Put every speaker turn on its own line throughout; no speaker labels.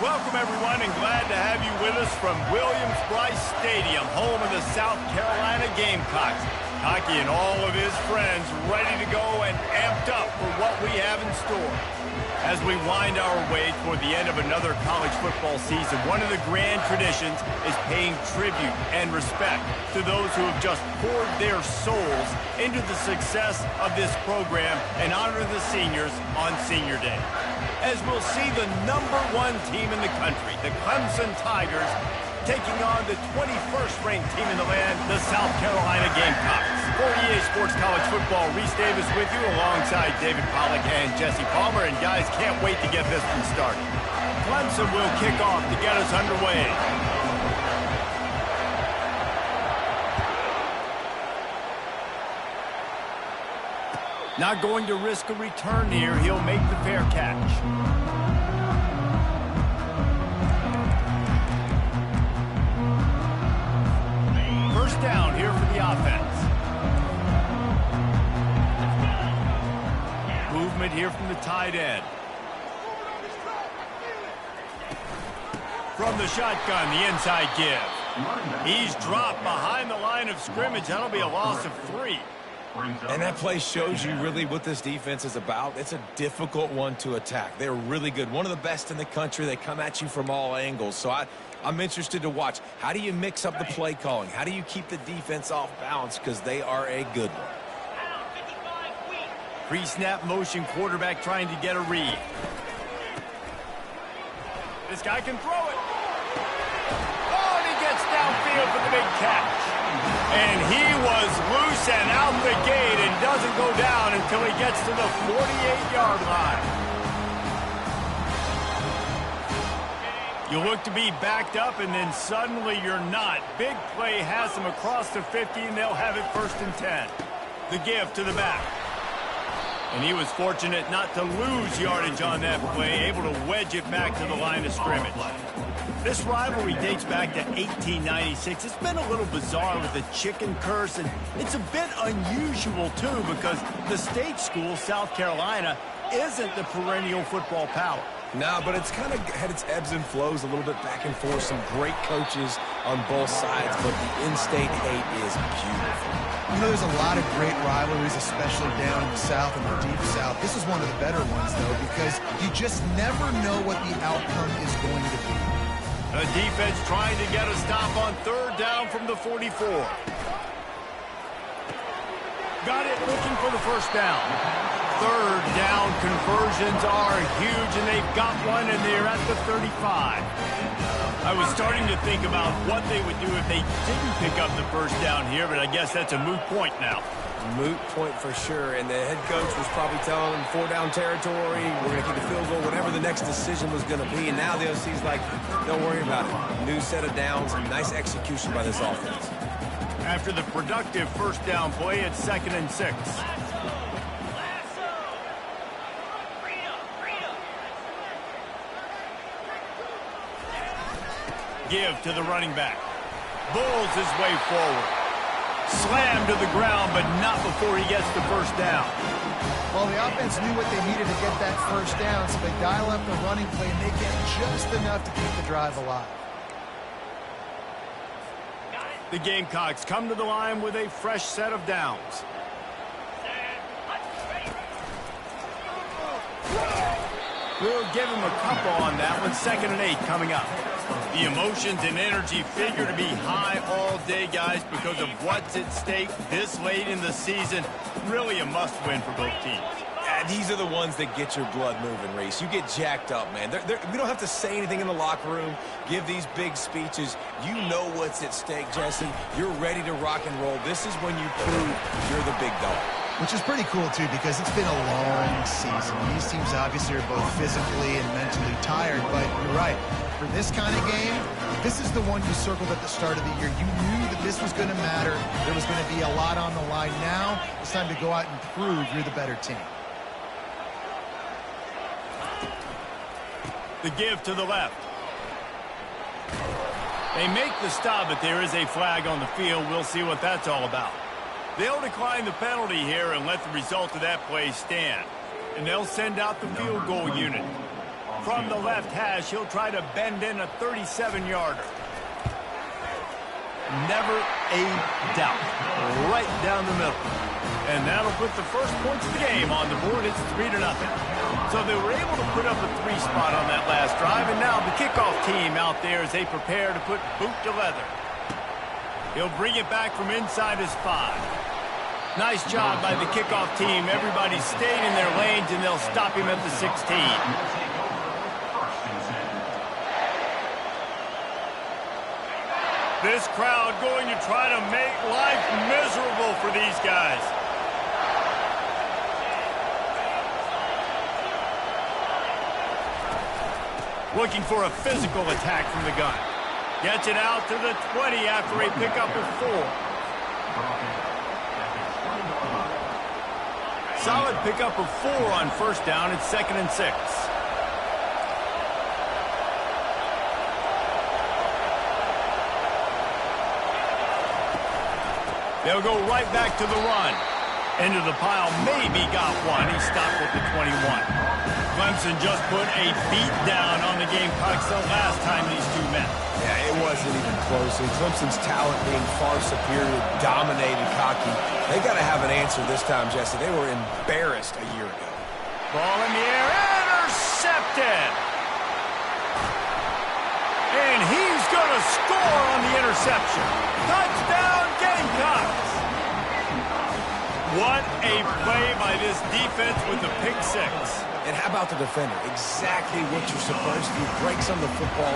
Welcome, everyone, and glad to have you with us from Williams-Brice Stadium, home of the South Carolina Gamecocks. Hockey and all of his friends ready to go and amped up for what we have in store. As we wind our way toward the end of another college football season, one of the grand traditions is paying tribute and respect to those who have just poured their souls into the success of this program and honor the seniors on Senior Day. As we'll see the #1 team in the country, the Clemson Tigers, taking on the 21st ranked team in the land, the South Carolina Gamecocks. For EA Sports College Football, Reese Davis with you alongside David Pollack and Jesse Palmer. And guys, can't wait to get this one started. Clemson will kick off to get us underway. Not going to risk a return here. He'll make the fair catch. First down here for the offense. Movement here from the tight end. From the shotgun, the inside give. He's dropped behind the line of scrimmage. That'll be a loss of 3.
And that play shows you really what this defense is about. It's a difficult one to attack. They're really good. One of the best in the country. They come at you from all angles. So I'm interested to watch. How do you mix up the play calling? How do you keep the defense off balance? Because they are a good one.
Pre-snap motion, quarterback trying to get a read. This guy can throw it. Oh, and he gets downfield for the big catch. And he was loose and out the gate and doesn't go down until he gets to the 48-yard line. You look to be backed up, and then suddenly you're not. Big play has them across the 50, and they'll have it 1st and 10. The give to the back. And he was fortunate not to lose yardage on that play, able to wedge it back to the line of scrimmage. This rivalry dates back to 1896. It's been a little bizarre with the chicken curse, and it's a bit unusual, too, because the state school, South Carolina, isn't the perennial football power.
No, but it's kind of had its ebbs and flows a little bit back and forth. Some great coaches on both sides, but the in-state hate is beautiful.
You know, there's a lot of great rivalries, especially down in the South and the Deep South. This is one of the better ones, though, because you just never know what the outcome is going to be.
The defense trying to get a stop on 3rd down from the 44. Got it, looking for the first down. 3rd down conversions are huge, and they've got one, and they're at the 35. I was starting to think about what they would do if they didn't pick up the 1st down here, but I guess that's a moot point now.
Moot point for sure, and the head coach was probably telling them 4-down territory, we're going to kick the field goal, whatever the next decision was going to be, and now the OC's like, don't worry about it. New set of downs, nice execution by this offense.
After the productive 1st down play, it's 2nd and 6. Give to the running back. Bulls his way forward. Slammed to the ground, but not before he gets the 1st down.
Well, the offense knew what they needed to get that 1st down, so they dial up the running play, and they get just enough to keep the drive alive.
The Gamecocks come to the line with a fresh set of downs. We'll give him a couple on that one. 2nd and 8 coming up. The emotions and energy figure to be high all day, guys, because of what's at stake this late in the season. Really a must-win for both teams.
Yeah, these are the ones that get your blood moving, Reese. You get jacked up, man. We don't have to say anything in the locker room, give these big speeches. You know what's at stake, Jesse. You're ready to rock and roll. This is when you prove you're the big dog.
Which is pretty cool, too, because it's been a long season. These teams obviously are both physically and mentally tired, but you're right. For this kind of game, this is the one you circled at the start of the year. You knew that this was going to matter. There was going to be a lot on the line. Now it's time to go out and prove you're the better team.
The give to the left. They make the stop, but there is a flag on the field. We'll see what that's all about. They'll decline the penalty here and let the result of that play stand. And they'll send out the field goal unit. from the left hash. He'll try to bend in a 37-yarder. Never a doubt. Right down the middle. And that'll put the first points of the game on the board. It's 3-0. So they were able to put up a 3 spot on that last drive. And now the kickoff team out there as they prepare to put boot to leather. He'll bring it back from inside his 5. Nice job by the kickoff team. Everybody stayed in their lanes, and they'll stop him at the 16. This crowd going to try to make life miserable for these guys. Looking for a physical attack from the gun. Gets it out to the 20 after a pickup of 4. Solid pickup of 4 on first down. It's 2nd and 6. They'll go right back to the run. Into the pile, maybe got one. He stopped at the 21. Clemson just put a beat down on the Gamecocks the last time these two met.
Yeah, it wasn't even close. And Clemson's talent being far superior, dominated Cocky. They got to have an answer this time, Jesse. They were embarrassed a year ago.
Ball in the air, intercepted. And he's going to score on the interception. Touchdown, Gamecocks. What a play by this defense with the pick 6.
And how about the defender? Exactly what you're supposed to do. Breaks on the football,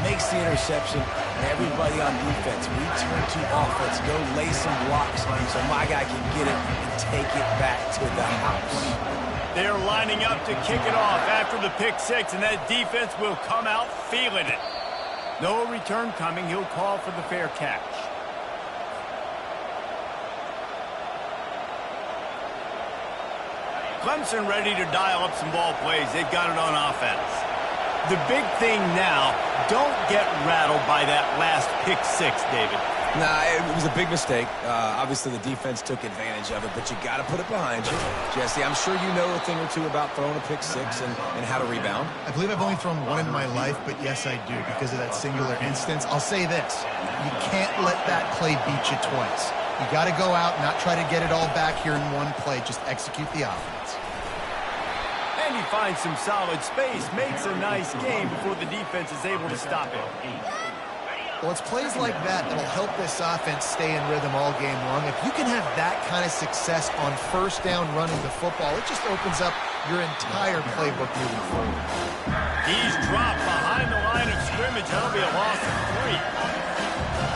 makes the interception, and everybody on defense, we turn to offense. Go lay some blocks so my guy can get it and take it back to the house.
They're lining up to kick it off after the pick 6, and that defense will come out feeling it. No return coming. He'll call for the fair catch. Clemson ready to dial up some ball plays. They've got it on offense. The big thing now, don't get rattled by that last pick 6, David.
Nah, it was a big mistake. Obviously, the defense took advantage of it, but you got to put it behind you. Jesse, I'm sure you know a thing or two about throwing a pick 6 and how to rebound.
I believe I've only thrown one in my life, but yes, I do because of that singular instance. I'll say this. You can't let that play beat you twice. You got to go out, not try to get it all back here in one play. Just execute the offense.
And he finds some solid space, makes a nice game before the defense is able to stop it.
Well, it's plays like that that'll help this offense stay in rhythm all game long. If you can have that kind of success on first down running the football, it just opens up your entire playbook moving forward.
He's dropped behind the line of scrimmage. That'll be a loss of 3.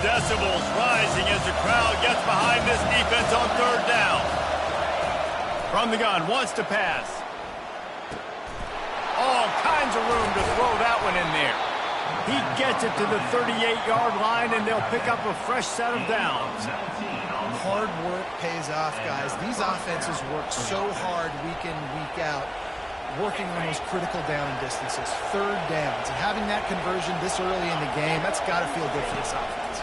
Decibels rising as the crowd gets behind this defense on third down. From the gun, wants to pass. All kinds of room to throw that one in there. He gets it to the 38-yard line, and they'll pick up a fresh set of downs.
Hard work pays off, guys. These offenses work so hard week in, week out, working on those critical down and distances, third downs. And having that conversion this early in the game, that's got to feel good for this offense.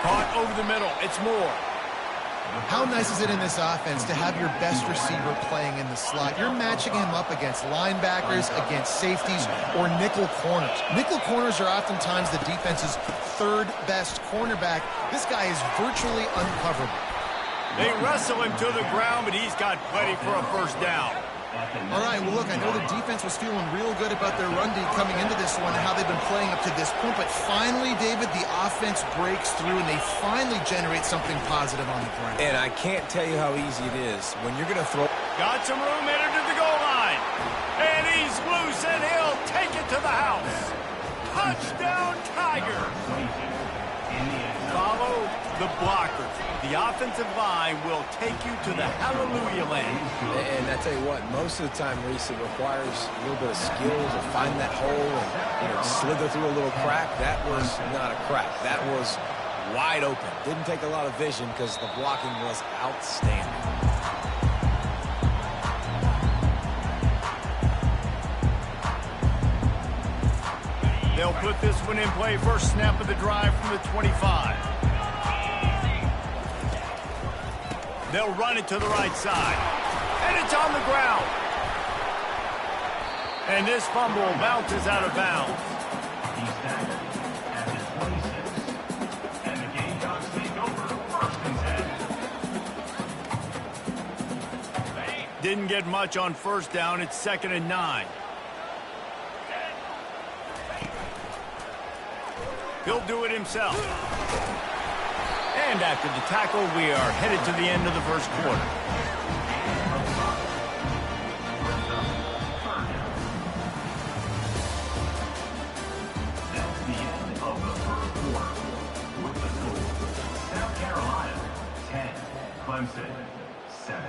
Caught over the middle. It's Moore.
How nice is it in this offense to have your best receiver playing in the slot? You're matching him up against linebackers, against safeties, or nickel corners. Nickel corners are oftentimes the defense's third best cornerback. This guy is virtually uncoverable.
They wrestle him to the ground, but he's got plenty for a first down.
All right, well, look, I know the defense was feeling real good about their run D coming into this one and how they've been playing up to this point, but finally, David, the offense breaks through and they finally generate something positive on the ground.
And I can't tell you how easy it is when you're going to throw.
Got some room entered to the goal line. And he's loose, and he'll take it to the house. Touchdown, Tiger. Follow the blockers. The offensive line will take you to the hallelujah land.
And I tell you what, most of the time, Reese, it requires a little bit of skill to find that hole and slither through a little crack. That was not a crack. That was wide open. Didn't take a lot of vision because the blocking was outstanding.
They'll put this one in play. First snap of the drive from the 25. They'll run it to the right side. And it's on the ground. And this fumble bounces out of bounds.
He's staggered at his 26. And the Gamecocks take over 1st and 10.
Didn't get much on 1st down. It's 2nd and 9. He'll do it himself. And after the tackle, we are headed to the end of the 1st quarter.
That's the end of the 1st quarter. With the score, South Carolina 10, Clemson 7.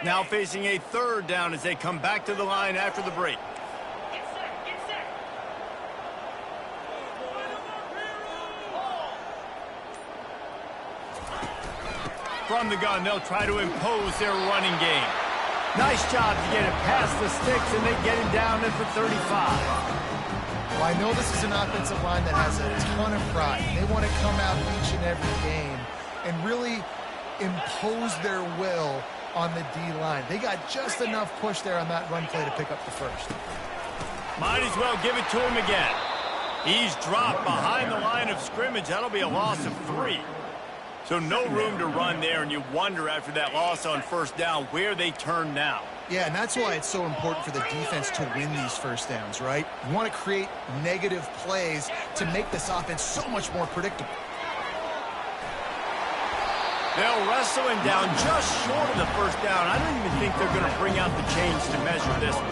Now facing a 3rd down as they come back to the line after the break. From the gun, they'll try to impose their running game. Nice job to get it past the sticks, and they get him down in for 35.
Well, I know this is an offensive line that has a ton of pride. They want to come out each and every game and really impose their will on the D-line. They got just enough push there on that run play to pick up the 1st.
Might as well give it to him again. He's dropped behind the line of scrimmage. That'll be a loss of 3. So no room to run there, and you wonder after that loss on 1st down where they turn now.
Yeah, and that's why it's so important for the defense to win these 1st downs, right? You want to create negative plays to make this offense so much more predictable.
They'll wrestle him down just short of the 1st down. I don't even think they're going to bring out the chains to measure this one.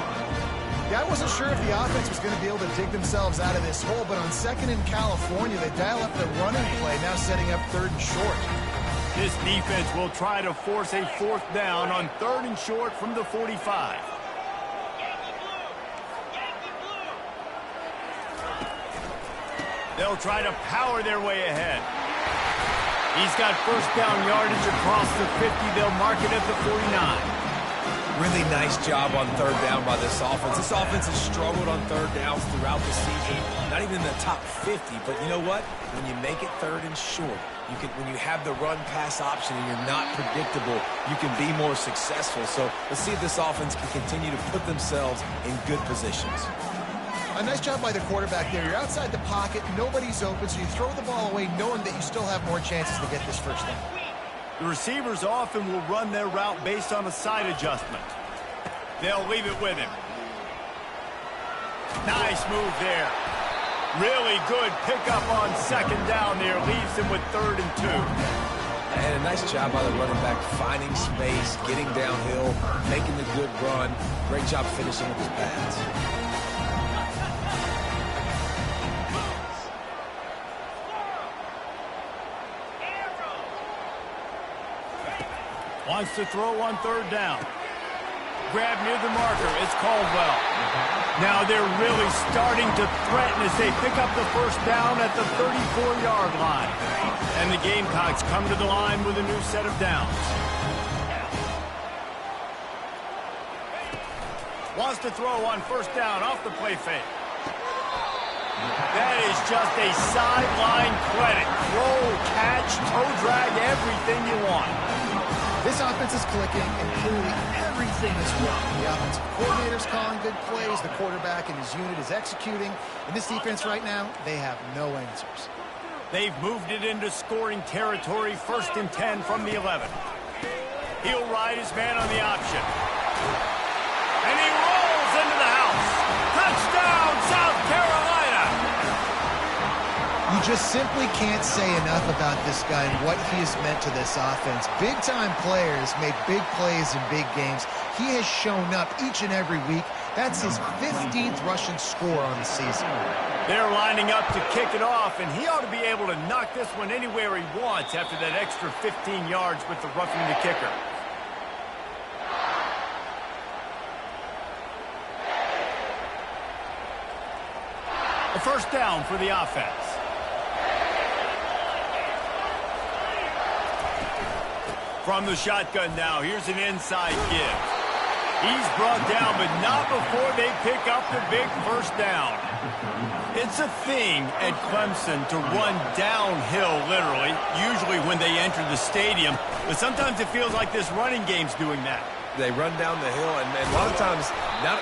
Yeah, I wasn't sure if the offense was going to be able to dig themselves out of this hole, but on 2nd in California, they dial up the running play, now setting up 3rd and short.
This defense will try to force a 4th down on 3rd and short from the 45. They'll try to power their way ahead. He's got 1st down yardage across the 50. They'll mark it at the 49.
Really nice job on 3rd down by this offense. This offense has struggled on 3rd downs throughout the season. Not even in the top 50, but you know what? When you make it 3rd and short, when you have the run-pass option and you're not predictable, you can be more successful. So let's see if this offense can continue to put themselves in good positions.
A nice job by the quarterback there. You're outside the pocket, nobody's open, so you throw the ball away knowing that you still have more chances to get this 1st down.
The receivers often will run their route based on a side adjustment. They'll leave it with him. Nice move there. Really good pickup on 2nd down there. Leaves him with 3rd and 2.
And a nice job by the running back, finding space, getting downhill, making the good run. Great job finishing with his pads.
Wants to throw on 3rd down. Grab near the marker. It's Caldwell. Now they're really starting to threaten as they pick up the 1st down at the 34-yard line. And the Gamecocks come to the line with a new set of downs. Wants to throw on 1st down off the play fake. That is just a sideline credit. Throw, catch, toe drag, everything you want.
This offense is clicking, and clearly everything is working. The offensive coordinator's calling good plays, the quarterback and his unit is executing, and this defense right now, they have no answers.
They've moved it into scoring territory, 1st and 10 from the 11. He'll ride his man on the option. And he rolls into the house. Touchdown, South Carolina!
You just simply can't say enough about this guy and what he has meant to this offense. Big-time players make big plays in big games. He has shown up each and every week. That's his 15th rushing score on the season.
They're lining up to kick it off, and he ought to be able to knock this one anywhere he wants after that extra 15 yards with the roughing the kicker. A 1st down for the offense. From the shotgun now, here's an inside give. He's brought down, but not before they pick up the big first down. It's a thing at Clemson to run downhill, literally, usually when they enter the stadium. But sometimes it feels like this running game's doing that.
They run down the hill, and a lot of times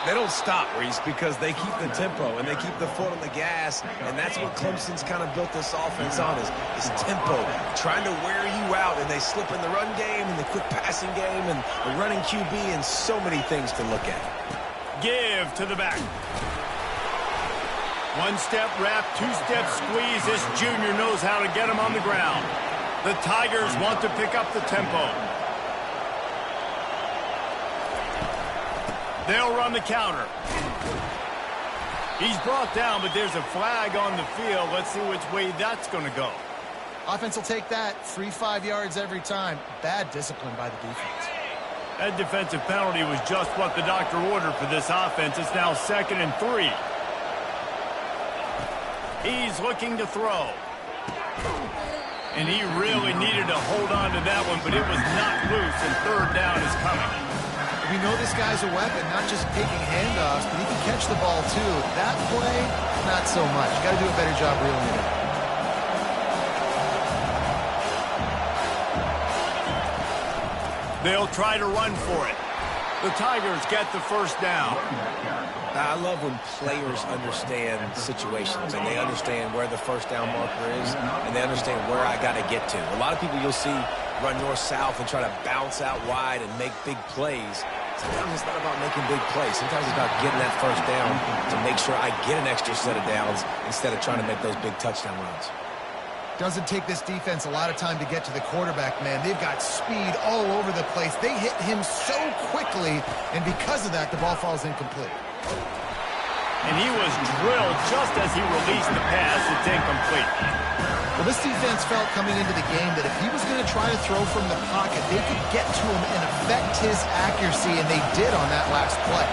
they don't stop, Reese, because they keep the tempo and they keep the foot on the gas, and that's what Clemson's kind of built this offense on, is tempo, trying to wear you out, and they slip in the run game and the quick passing game and the running QB and so many things to look at.
Give to the back. One-step wrap, two-step squeeze. This junior knows how to get him on the ground. The Tigers want to pick up the tempo. They'll run the counter. He's brought down, but there's a flag on the field. Let's see which way that's going to go.
Offense will take that. 3-5 yards every time. Bad discipline by the defense.
That defensive penalty was just what the doctor ordered for this offense. It's now 2nd and 3. He's looking to throw. And he really needed to hold on to that one, but it was not loose, and 3rd down is coming.
We know this guy's a weapon, not just taking handoffs, but he can catch the ball too. That play, not so much. Got to do a better job reeling it in.
They'll try to run for it. The Tigers get the first down.
I love when players understand situations and they understand where the first down marker is and they understand where I got to get to. A lot of people you'll see run north-south and try to bounce out wide and make big plays. Sometimes it's not about making big plays. Sometimes it's about getting that first down to make sure I get an extra set of downs instead of trying to make those big touchdown runs.
Doesn't take this defense a lot of time to get to the quarterback, man. They've got speed all over the place. They hit him so quickly, and because of that, the ball falls incomplete.
And he was drilled just as he released the pass. It's incomplete.
Well, this defense felt coming into the game that if he was going to try to throw from the pocket, they could get to him and affect his accuracy, and they did on that last play.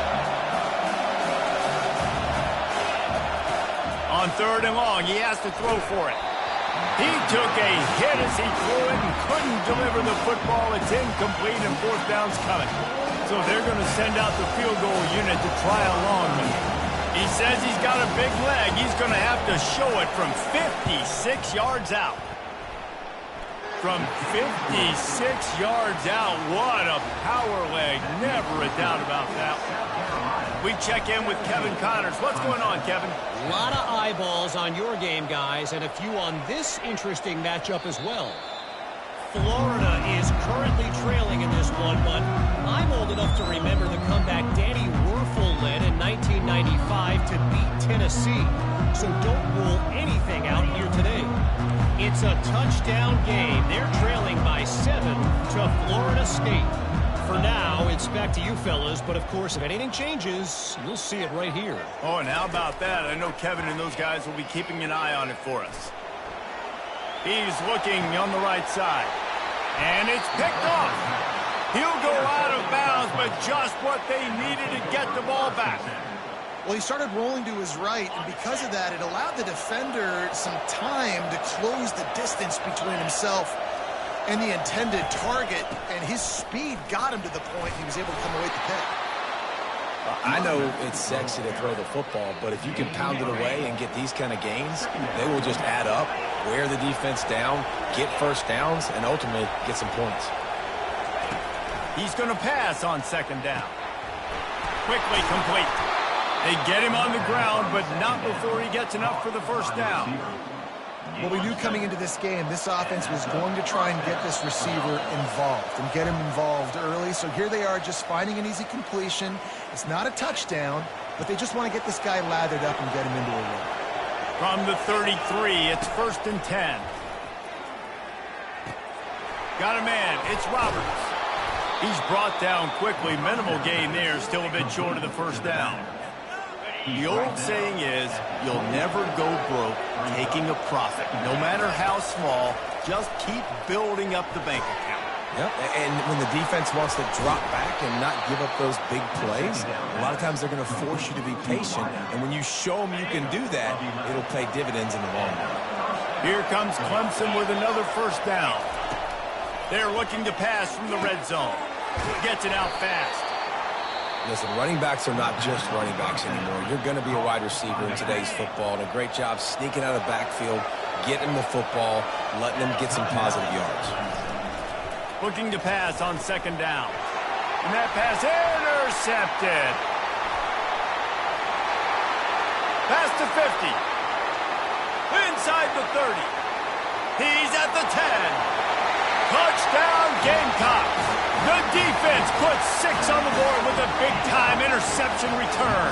On 3rd and long, he has to throw for it. He took a hit as he threw it and couldn't deliver the football. It's incomplete, and 4th down's coming. So they're going to send out the field goal unit to try a long one. He says he's got a big leg. He's going to have to show it from 56 yards out. From 56 yards out, what a power leg. Never a doubt about that. We check in with Kevin Connors. What's going on, Kevin?
A lot of eyeballs on your game, guys, and a few on this interesting matchup as well. Florida is currently trailing in this one, but I'm old enough to remember the comeback Danny Werfel led in 1995 to beat Tennessee. So don't rule anything out here today. It's a touchdown game. They're trailing by 7 to Florida State. For now, it's back to you fellas, but of course, if anything changes, you'll see it right here.
Oh, and how about that? I know Kevin and those guys will be keeping an eye on it for us. He's looking on the right side. And it's picked off. He'll go out of bounds, but just what they needed to get the ball back.
Well, he started rolling to his right, and because of that, it allowed the defender some time to close the distance between himself and the intended target, and his speed got him to the point he was able to come away with the pick.
I know it's sexy to throw the football, but if you can pound it away and get these kind of gains, they will just add up, wear the defense down, get first downs, and ultimately get some points.
He's going to pass on 2nd down. Quickly complete. They get him on the ground, but not before he gets enough for the first down.
Well, we knew coming into this game, this offense was going to try and get this receiver involved and get him involved early. So here they are just finding an easy completion. It's not a touchdown, but they just want to get this guy lathered up and get him into a run.
From the 33, it's 1st and 10. Got a man. It's Roberts. He's brought down quickly. Minimal gain there. Still a bit short of the first down. The old saying is, you'll never go broke taking a profit. No matter how small, just keep building up the bank account.
Yep, and when the defense wants to drop back and not give up those big plays, a lot of times they're going to force you to be patient. And when you show them you can do that, it'll pay dividends in the long run.
Here comes Clemson with another first down. They're looking to pass from the red zone. Gets it out fast.
Listen, running backs are not just running backs anymore. You're going to be a wide receiver in today's football, and a great job sneaking out of the backfield, getting the football, letting them get some positive yards.
Looking to pass on second down. And that pass intercepted. Pass to 50. Inside the 30. He's at the 10. Touchdown, Gamecocks. The defense puts 6 on the board with a big-time interception return.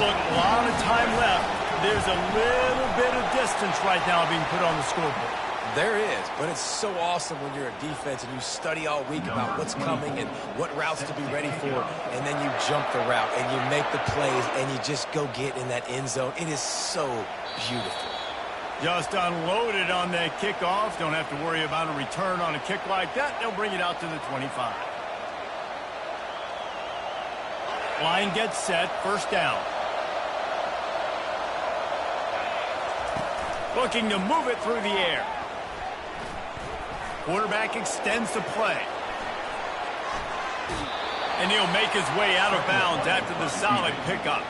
Look, a lot of time left. There's a little bit of distance right now being put on the scoreboard.
There is, but it's so awesome when you're a defense and you study all week about what's coming and what routes to be ready for, and then you jump the route and you make the plays and you just go get in that end zone. It is so beautiful.
Just unloaded on that kickoff. Don't have to worry about a return on a kick like that. They'll bring it out to the 25. Line gets set. First down. Looking to move it through the air. Quarterback extends the play. And he'll make his way out of bounds after the solid pickup.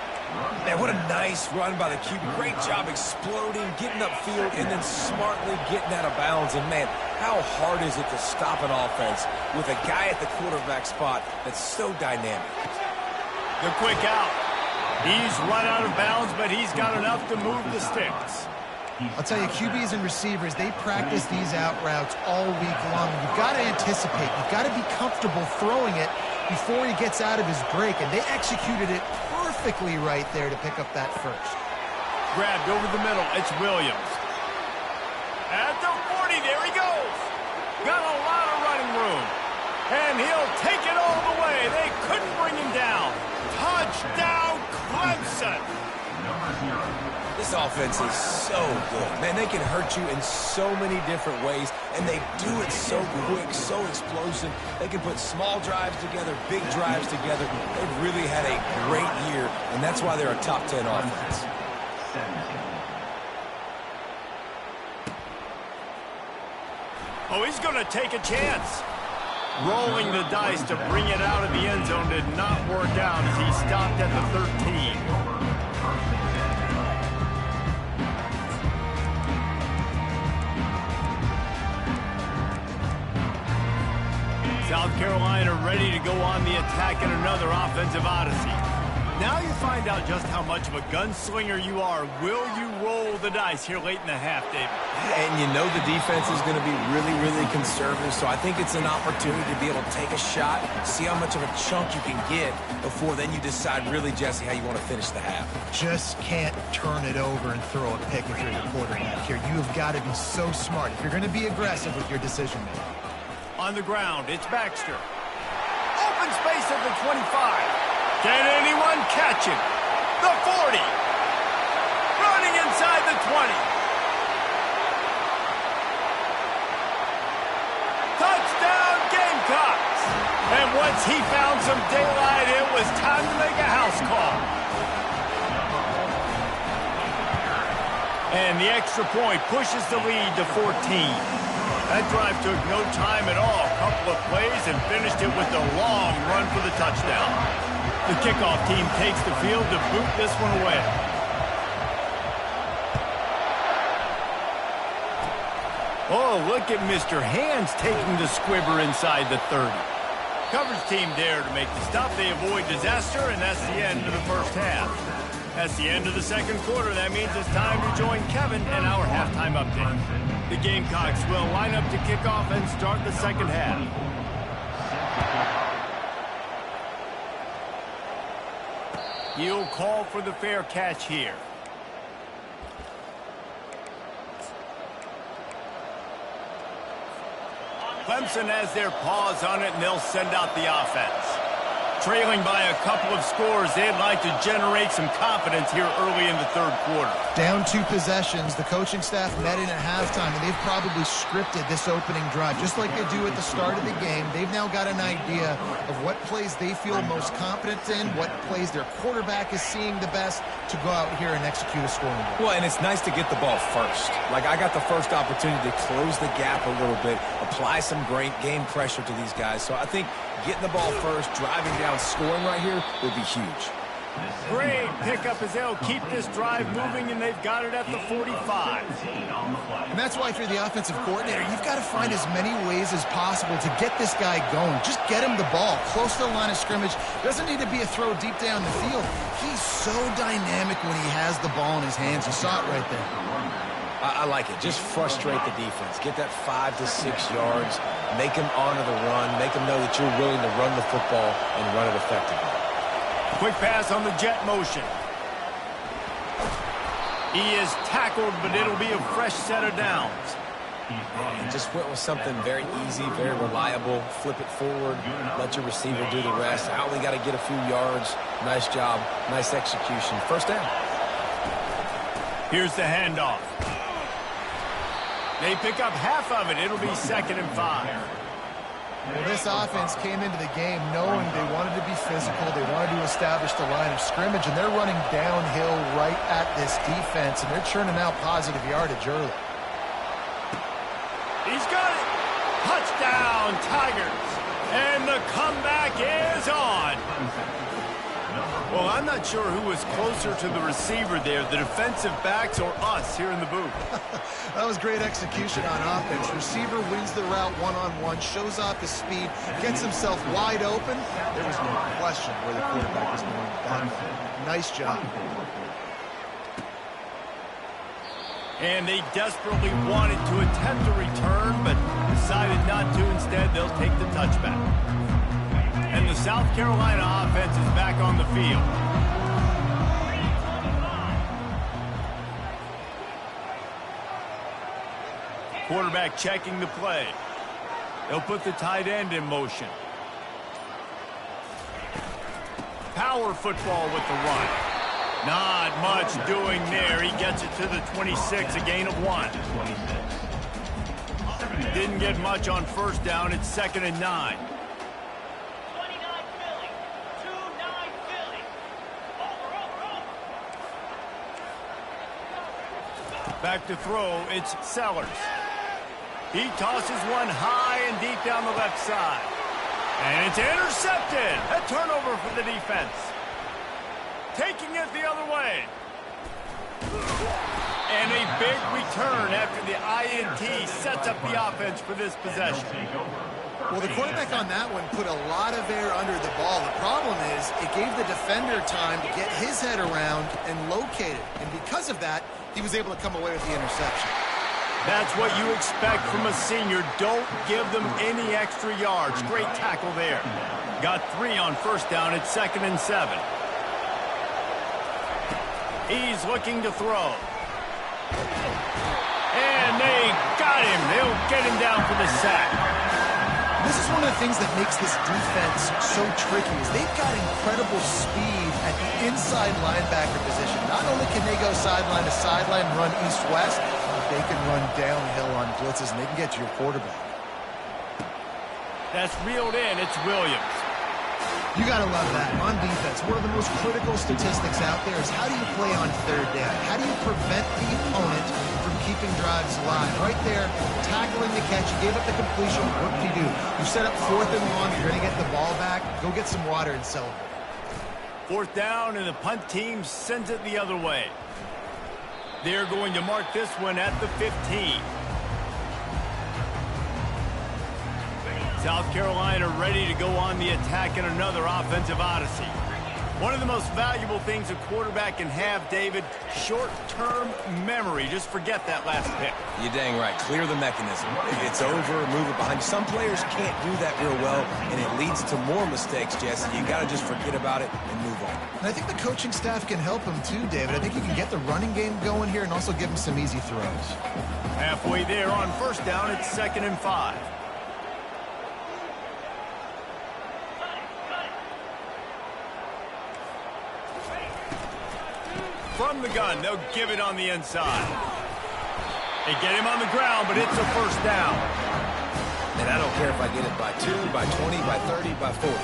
Man, what a nice run by the QB. Great job exploding, getting upfield, and then smartly getting out of bounds. And, man, how hard is it to stop an offense with a guy at the quarterback spot that's so dynamic?
The quick out. He's run out of bounds, but he's got enough to move the sticks.
I'll tell you, QBs and receivers, they practice these out routes all week long. You've got to anticipate. You've got to be comfortable throwing it before he gets out of his break, and they executed it perfectly right there to pick up that first.
Grabbed over the middle. It's Williams. At the 40, there he goes. Got a lot of running room. And he'll take it all the way. They couldn't bring him down. Touchdown, Clemson.
This offense is so good. Man, they can hurt you in so many different ways, and they do it so quick, so explosive. They can put small drives together, big drives together. They've really had a great year, and that's why they're a top 10 offense.
Oh, he's going to take a chance. Rolling the dice to bring it out of the end zone did not work out as he stopped at the 13. South Carolina ready to go on the attack in another offensive odyssey. Now you find out just how much of a gunslinger you are. Will you roll the dice here late in the half, David?
And you know the defense is going to be really, really conservative, so I think it's an opportunity to be able to take a shot, see how much of a chunk you can get before then you decide really, Jesse, how you want to finish the half.
Just can't turn it over and throw a pick if you're the quarterback here. You've got to be so smart if you're going to be aggressive with your decision-making.
On the ground, it's Baxter. Open space at the 25. Can anyone catch him? The 40. Running inside the 20. Touchdown, Gamecocks. And once he found some daylight, it was time to make a house call. And the extra point pushes the lead to 14. That drive took no time at all. A couple of plays and finished it with a long run for the touchdown. The kickoff team takes the field to boot this one away. Oh, look at Mr. Hands taking the squibber inside the 30. Coverage team there to make the stop. They avoid disaster, and that's the end of the first half. That's the end of the second quarter. That means it's time to join Kevin and our halftime update. The Gamecocks will line up to kick off and start the second half. He'll call for the fair catch here. Clemson has their paws on it, and they'll send out the offense. Trailing by a couple of scores, they'd like to generate some confidence here early in the third quarter.
Down 2 possessions, the coaching staff met in at halftime, and they've probably scripted this opening drive. Just like they do at the start of the game, they've now got an idea of what plays they feel most confident in, what plays their quarterback is seeing the best to go out here and execute a scoring goal.
Well, and it's nice to get the ball first. Like, I got the first opportunity to close the gap a little bit, apply some great game pressure to these guys. So I think getting the ball first, driving down touchdown scoring right here would be huge.
Great pickup as they'll keep this drive moving, and they've got it at the 45.
And that's why if you're the offensive coordinator, you've got to find as many ways as possible to get this guy going. Just get him the ball close to the line of scrimmage. Doesn't need to be a throw deep down the field. He's so dynamic when he has the ball in his hands. You saw it right there.
I like it. Just frustrate the defense. Get that 5 to 6 yards. Make them honor the run. Make them know that you're willing to run the football and run it effectively.
Quick pass on the jet motion. He is tackled, but it'll be a fresh set of downs.
And just went with something very easy, very reliable. Flip it forward. Let your receiver do the rest. I only got to get a few yards. Nice job. Nice execution. First down.
Here's the handoff. They pick up half of it. It'll be 2nd and 5.
Well, this offense came into the game knowing they wanted to be physical. They wanted to establish the line of scrimmage, and they're running downhill right at this defense, and they're churning out positive yardage early.
He's got it. Touchdown, Tigers. And the comeback is on. Well, I'm not sure who was closer to the receiver there, the defensive backs or us here in the booth.
That was great execution on offense. Receiver wins the route one-on-one, shows off his speed, gets himself wide open. There was no question where the quarterback was going with that. Nice job.
And they desperately wanted to attempt a return, but decided not to. Instead, they'll take the touchback. And the South Carolina offense is back on the field. Quarterback checking the play. They'll put the tight end in motion. Power football with the run. Not much doing there. He gets it to the 26, a gain of 1. Didn't get much on first down. It's 2nd and 9. Back to throw, it's Sellers. He tosses one high and deep down the left side. And it's intercepted. A turnover for the defense. Taking it the other way. And a big return after the INT sets up the offense for this possession.
Well, the quarterback on that one put a lot of air under the ball. The problem is it gave the defender time to get his head around and locate it. And because of that, he was able to come away with the interception.
That's what you expect from a senior. Don't give them any extra yards. Great tackle there. Got 3 on first down. It's 2nd and 7. He's looking to throw. And they got him. They'll get him down for the sack.
This is one of the things that makes this defense so tricky is they've got incredible speed at the inside linebacker position. Not only can they go sideline to sideline, run east-west, but they can run downhill on blitzes, and they can get to your quarterback.
That's reeled in. It's Williams.
You got to love that. On defense, one of the most critical statistics out there is how do you play on third down? How do you prevent the opponent from keeping drives alive? Right there, tackling the catch. You gave up the completion. What do you do? You set up 4th and long. You're going to get the ball back. Go get some water and celebrate.
4th down, and the punt team sends it the other way. They're going to mark this one at the 15. South Carolina ready to go on the attack in another offensive odyssey. One of the most valuable things a quarterback can have, David, short-term memory. Just forget that last pick.
You're dang right. Clear the mechanism. It's over, move it behind you. Some players can't do that real well, and it leads to more mistakes, Jesse. You got to just forget about it and move on.
And I think the coaching staff can help him too, David. I think you can get the running game going here and also give him some easy throws.
Halfway there on first down, it's 2nd and 5. From the gun, they'll give it on the inside. They get him on the ground, but it's a first down.
And I don't care if I get it by 2, by 20, by 30, by 40.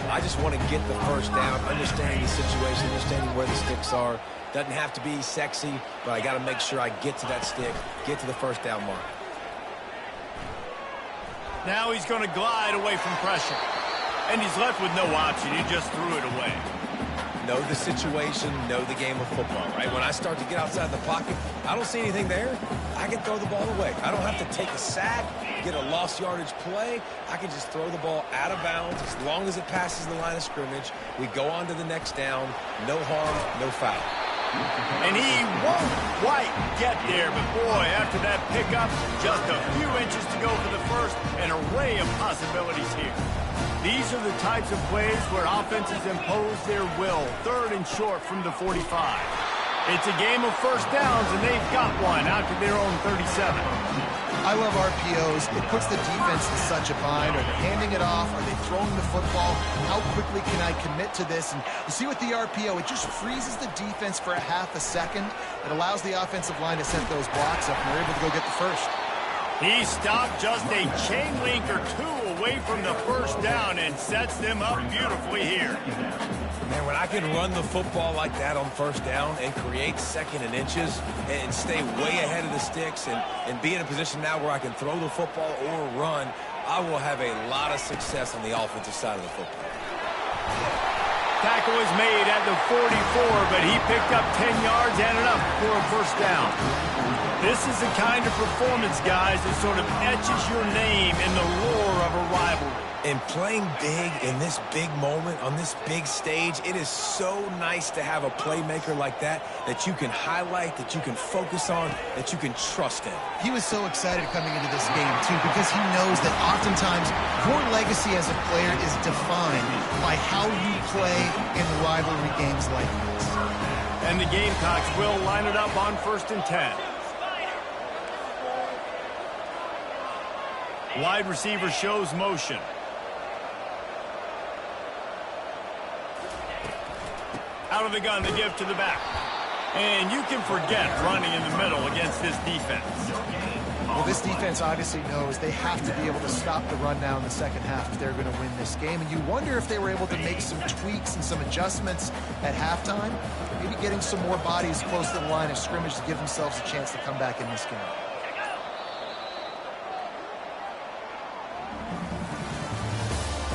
I just want to get the first down, understanding the situation, understanding where the sticks are. Doesn't have to be sexy, but I got to make sure I get to that stick, get to the first down mark.
Now he's going to glide away from pressure. And he's left with no option. He just threw it away.
Know the situation, know the game of football, right? When I start to get outside the pocket, I don't see anything there. I can throw the ball away. I don't have to take a sack, get a lost yardage play. I can just throw the ball out of bounds as long as it passes the line of scrimmage. We go on to the next down. No harm, no foul.
And he won't quite get there, but boy, after that pickup, just a few inches to go for the first, an array of possibilities here. These are the types of plays where offenses impose their will. 3rd and short from the 45. It's a game of first downs, and they've got one out to their own 37.
I love RPOs. It puts the defense in such a bind. Are they handing it off? Are they throwing the football? How quickly can I commit to this? And you see with the RPO, it just freezes the defense for a half a second. It allows the offensive line to set those blocks up, and they're able to go get the first.
He stopped just a chain link or two away from the first down and sets them up beautifully here.
Man, when I can run the football like that on first down and create 2nd and inches and stay way ahead of the sticks and be in a position now where I can throw the football or run, I will have a lot of success on the offensive side of the football.
Tackle is made at the 44, but he picked up 10 yards and enough for a first down. This is the kind of performance, guys, that sort of etches your name in the roar of a rivalry.
And playing big in this big moment, on this big stage, it is so nice to have a playmaker like that you can highlight, that you can focus on, that you can trust in.
He was so excited coming into this game, too, because he knows that oftentimes your legacy as a player is defined by how you play in rivalry games like this.
And the Gamecocks will line it up on 1st and 10. Wide receiver shows motion. Out of the gun, the give to the back. And you can forget running in the middle against this defense.
Well, this defense obviously knows they have to be able to stop the run now in the second half if they're going to win this game. And you wonder if they were able to make some tweaks and some adjustments at halftime. Maybe getting some more bodies close to the line of scrimmage to give themselves a chance to come back in this game.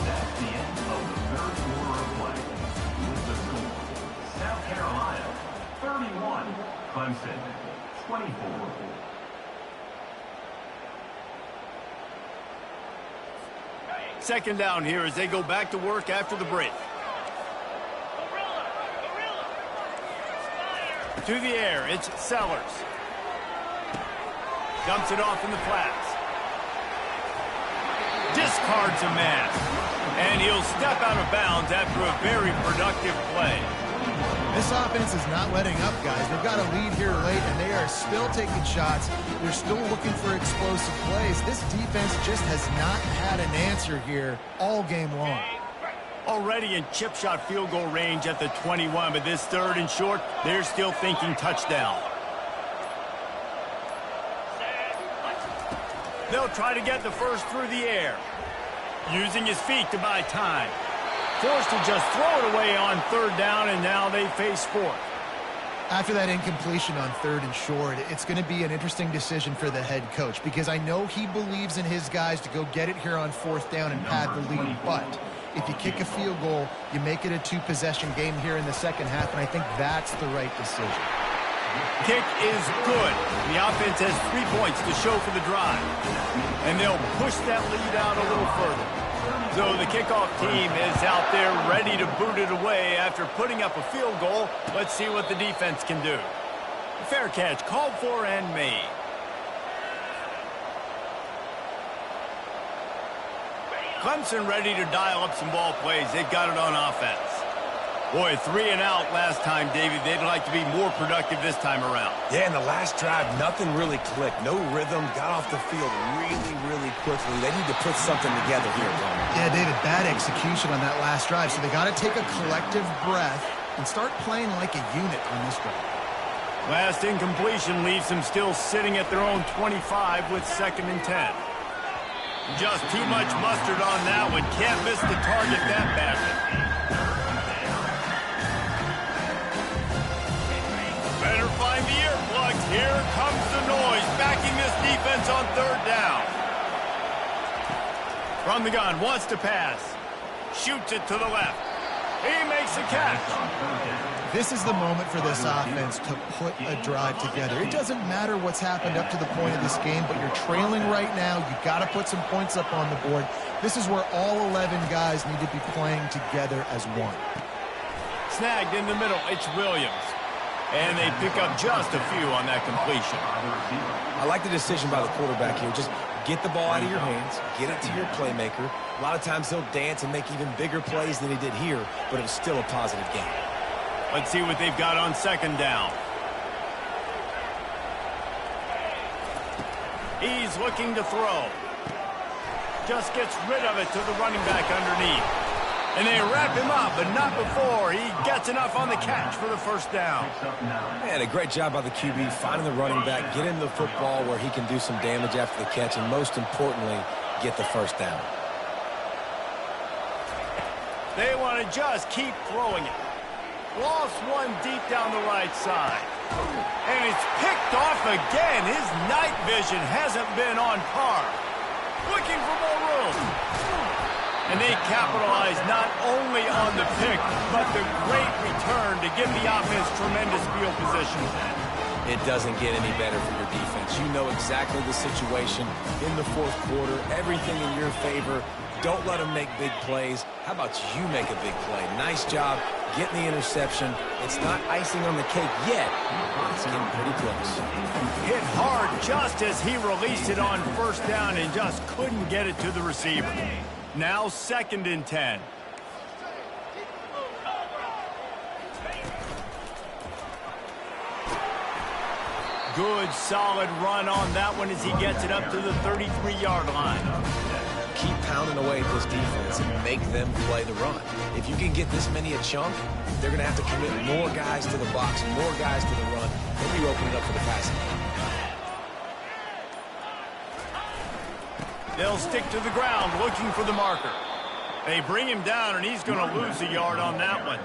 That's the end of the 3rd quarter of play. With the score, South Carolina 31, Clemson 24.
Second down here as they go back to work after the break. To the air, it's Sellers. Dumps it off in the flats. Discards a man. And he'll step out of bounds after a very productive play.
This offense is not letting up, guys. They've got a lead here late, and they are still taking shots. They're still looking for explosive plays. This defense just has not had an answer here all game long.
Already in chip shot field goal range at the 21, but this 3rd and short, they're still thinking touchdown. They'll try to get the first through the air. Using his feet to buy time. Forced to just throw it away on 3rd down, and now they face 4th.
After that incompletion on 3rd and short, it's going to be an interesting decision for the head coach because I know he believes in his guys to go get it here on 4th down and pad the lead. But if you kick a field goal, you make it a 2-possession game here in the second half, and I think that's the right decision.
Kick is good. The offense has 3 points to show for the drive. And they'll push that lead out a little further. So the kickoff team is out there ready to boot it away after putting up a field goal. Let's see what the defense can do. Fair catch called for and made. Clemson ready to dial up some ball plays. They've got it on offense. Boy, 3 and out last time, David. They'd like to be more productive this time around.
Yeah, in the last drive, nothing really clicked. No rhythm. Got off the field really quickly. They need to put something together here, Roman.
Yeah, David, bad execution on that last drive. So they got to take a collective breath and start playing like a unit on this drive.
Last incompletion leaves them still sitting at their own 25 with 2nd and 10. Just too much mustard on that one. Can't miss the target that badly. Better find the earplugs. Here comes the noise, backing this defense on 3rd down. From the gun, wants to pass. shoots it to the left. He makes the catch.
This is the moment for this offense to put a drive together. It doesn't matter what's happened up to the point of this game, but you're trailing right now. You got to put some points up on the board. This is where all 11 guys need to be playing together as one.
Snagged in the middle, it's Williams. And they pick up just a few on that completion.
I like the decision by the quarterback here. Just get the ball out of your hands, get it to your playmaker. A lot of times he'll dance and make even bigger plays than he did here, but it was still a positive game.
Let's see what they've got on second down. He's looking to throw. Just gets rid of it to the running back underneath. And they wrap him up, but not before he gets enough on the catch for the first down.
Man, a great job by the QB finding the running back, get him the football where he can do some damage after the catch, and most importantly, get the first down.
They want to just keep throwing it. Lost one deep down the right side. And it's picked off again. His night vision hasn't been on par. Looking for more room. And they capitalize not only on the pick, but the great return to give the offense tremendous field position.
It doesn't get any better for your defense. You know exactly the situation in the fourth quarter. Everything in your favor. Don't let them make big plays. How about you make a big play? Nice job getting the interception. It's not icing on the cake yet, but it's getting pretty close.
Hit hard just as he released it on first down and just couldn't get it to the receiver. Now 2nd and 10. Good, solid run on that one as he gets it up to the 33-yard line.
Keep pounding away at this defense and make them play the run. If you can get this many a chunk, they're going to have to commit more guys to the box, more guys to the run. Then you open it up for the passing game.
They'll stick to the ground looking for the marker. They bring him down, and he's going to lose a yard on that one.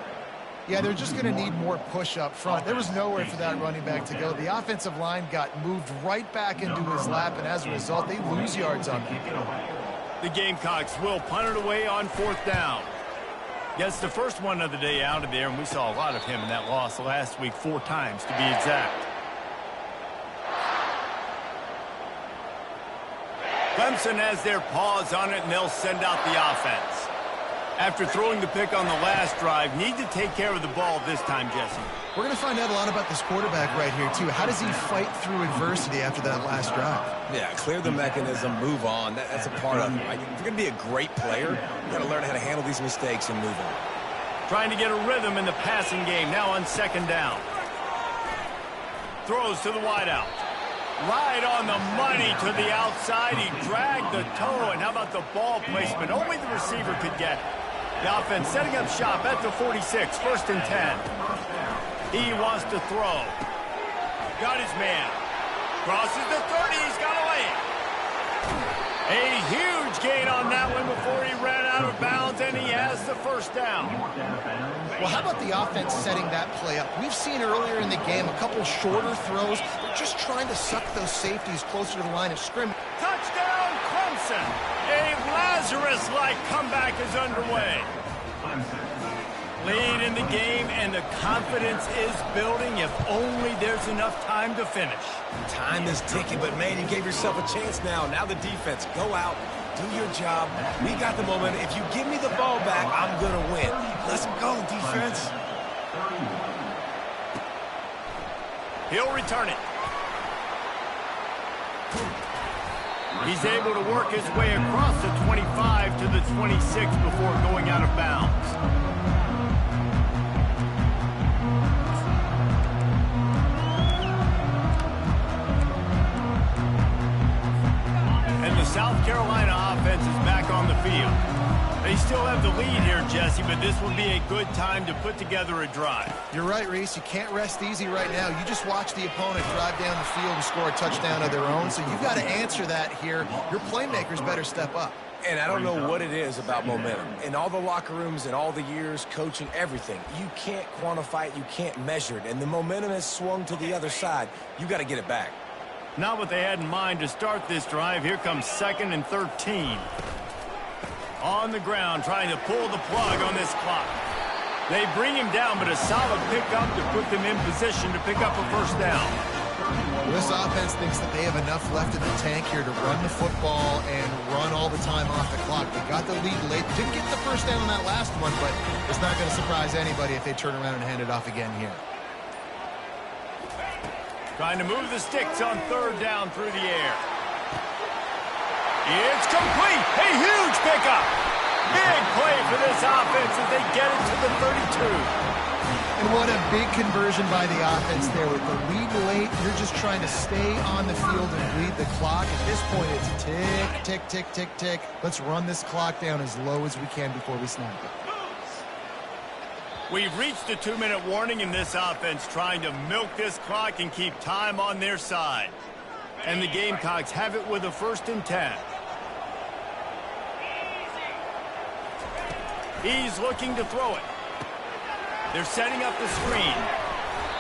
Yeah, they're just going to need more push up front. There was nowhere for that running back to go. The offensive line got moved right back into his lap, and as a result, they lose yards on that.
The Gamecocks will punt it away on 4th down. Gets the first one of the day out of there, and we saw a lot of him in that loss last week, 4 times to be exact. Clemson has their paws on it, and they'll send out the offense. After throwing the pick on the last drive, need to take care of the ball this time, Jesse.
We're going to find out a lot about this quarterback right here, too. How does he fight through adversity after that last drive?
Yeah, clear the mechanism, move on. That's a part of it, right? If you're going to be a great player, you got to learn how to handle these mistakes and move on.
Trying to get a rhythm in the passing game, now on 2nd down. Throws to the wideout. Right on the money to the outside. He dragged the toe, and how about the ball placement? Only the receiver could get. The offense setting up shop at the 46, 1st and 10. He wants to throw. Got his man. Crosses the 30, he's got a lane. A huge gain on that one before he ran out of bounds, and he has the first down.
Well, how about the offense setting that play up? We've seen earlier in the game a couple shorter throws. They're just trying to suck those safeties closer to the line of scrimmage.
Touchdown, Clemson! A Lazarus-like comeback is underway. Lead in the game, and the confidence is building if only there's enough time to finish.
Time is ticking, but, man, you gave yourself a chance now. Now the defense, go out, do your job. We got the momentum. If you give me the ball back, I'm going to win. Let's go, defense.
He'll return it. He's able to work his way across the 25 to the 26 before going out of bounds. And the South Carolina offense is back on the field. They still have the lead here, Jesse, but this will be a good time to put together a drive.
You're right, Reese. You can't rest easy right now. You just watch the opponent drive down the field and score a touchdown of their own, so you've got to answer that here. Your playmakers better step up.
And I don't know what it is about momentum. In all the locker rooms, in all the years, coaching, everything, you can't quantify it, you can't measure it. And the momentum has swung to the other side. You got to get it back.
Not what they had in mind to start this drive. Here comes 2nd and 13. On the ground, trying to pull the plug on this clock. They bring him down, but a solid pickup to put them in position to pick up a first down.
This offense thinks that they have enough left in the tank here to run the football and run all the time off the clock. They got the lead late. Didn't get the first down on that last one, but it's not going to surprise anybody if they turn around and hand it off again here.
Trying to move the sticks on third down through the air. It's complete. A huge pickup. Big play for this offense as they get it to the 32.
And what a big conversion by the offense there. With the lead late, you're just trying to stay on the field and bleed the clock. At this point, it's tick, tick, tick, tick, tick. Let's run this clock down as low as we can before we snap it.
We've reached a 2-minute warning in this offense, trying to milk this clock and keep time on their side. And the Gamecocks have it with a 1st and 10. He's looking to throw it. They're setting up the screen.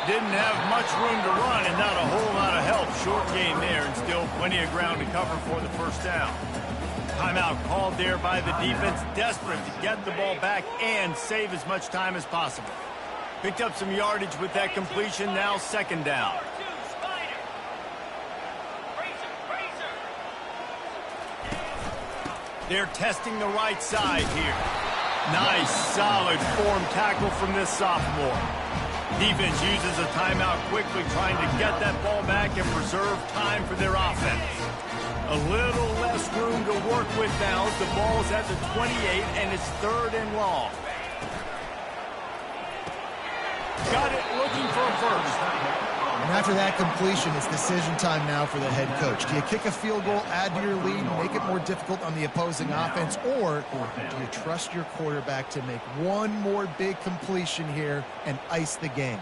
Didn't have much room to run and not a whole lot of help. Short game there and still plenty of ground to cover for the first down. Timeout called there by the defense, desperate to get the ball back and save as much time as possible. Picked up some yardage with that completion, now 2nd down. They're testing the right side here. Nice, solid form tackle from this sophomore. Defense uses a timeout quickly, trying to get that ball back and preserve time for their offense. A little less room to work with now as the ball's at the 28 and it's 3rd and long. Got it, looking for a first.
And after that completion, it's decision time now for the head coach. Do you kick a field goal, add to your lead, make it more difficult on the opposing offense, or do you trust your quarterback to make one more big completion here and ice the game?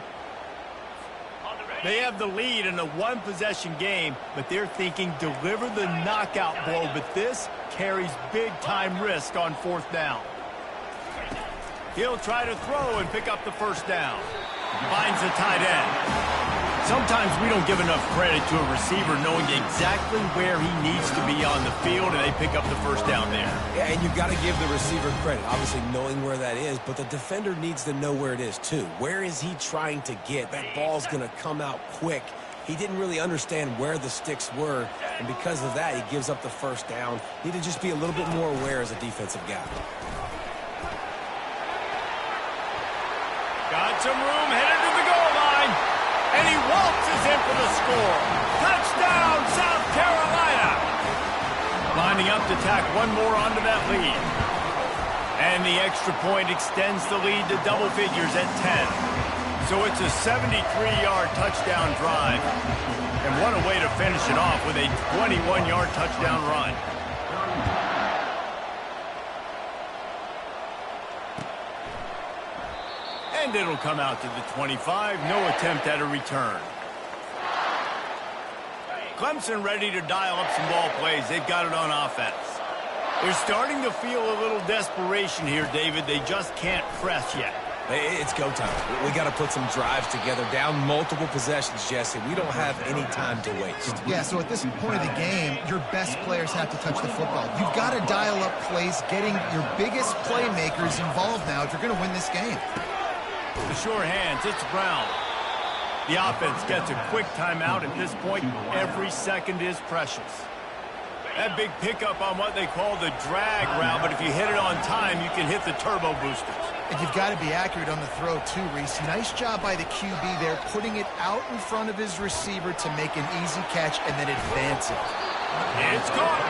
They have the lead in a 1-possession game, but they're thinking deliver the knockout blow, but this carries big-time risk on 4th down. He'll try to throw and pick up the first down. Finds the tight end. Sometimes we don't give enough credit to a receiver knowing exactly where he needs to be on the field, and they pick up the first down there.
Yeah, and you've got to give the receiver credit, obviously knowing where that is, but the defender needs to know where it is too. Where is he trying to get? That ball's going to come out quick. He didn't really understand where the sticks were, and because of that, he gives up the first down. Need to just be a little bit more aware as a defensive guy.
Got some room, headed to the goal line. And he waltzes in for the score. Touchdown, South Carolina. Lining up to tack one more onto that lead. And the extra point extends the lead to double figures at 10. So it's a 73-yard touchdown drive. And what a way to finish it off with a 21-yard touchdown run. And it'll come out to the 25. No attempt at a return. Clemson ready to dial up some ball plays. They've got it on offense. They're starting to feel a little desperation here, David. They just can't press yet.
It's go time. We got to put some drives together, down multiple possessions, Jesse. We don't have any time to waste.
Yeah, so at this point of the game, your best players have to touch the football. You've got to dial up plays, getting your biggest playmakers involved now if you're going to win this game.
The sure hands, it's Brown. The offense gets a quick timeout at this point. Every second is precious. That big pickup on what they call the drag route, but if you hit it on time, you can hit the turbo boosters.
And you've got to be accurate on the throw too, Reese. Nice job by the QB there, putting it out in front of his receiver to make an easy catch and then advance it.
It's caught.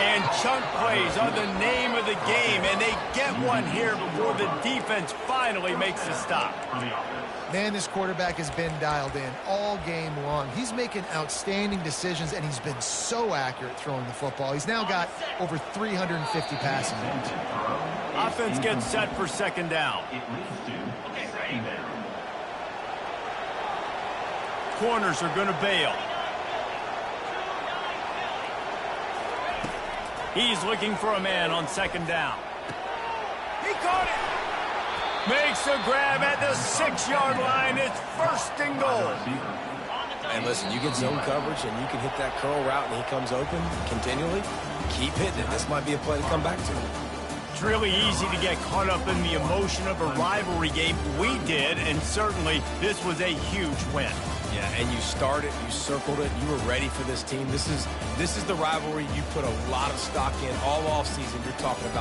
And chunk plays are the name of the game, and they get one here before the defense finally makes the stop.
Man, this quarterback has been dialed in all game long. He's making outstanding decisions, and he's been so accurate throwing the football. He's now got over 350 passing yards.
Offense gets set for 2nd down. Corners are going to bail. He's looking for a man on 2nd down. He caught it. Makes a grab at the 6-yard line. It's 1st and goal.
And listen, you get zone coverage and you can hit that curl route and he comes open continually. Keep hitting it. This might be a play to come back to.
it's really easy to get caught up in the emotion of a rivalry game. We did, and certainly this was a huge win.
Yeah, and you started, you circled it, you were ready for this team. This is the rivalry you put a lot of stock in all offseason. You're talking about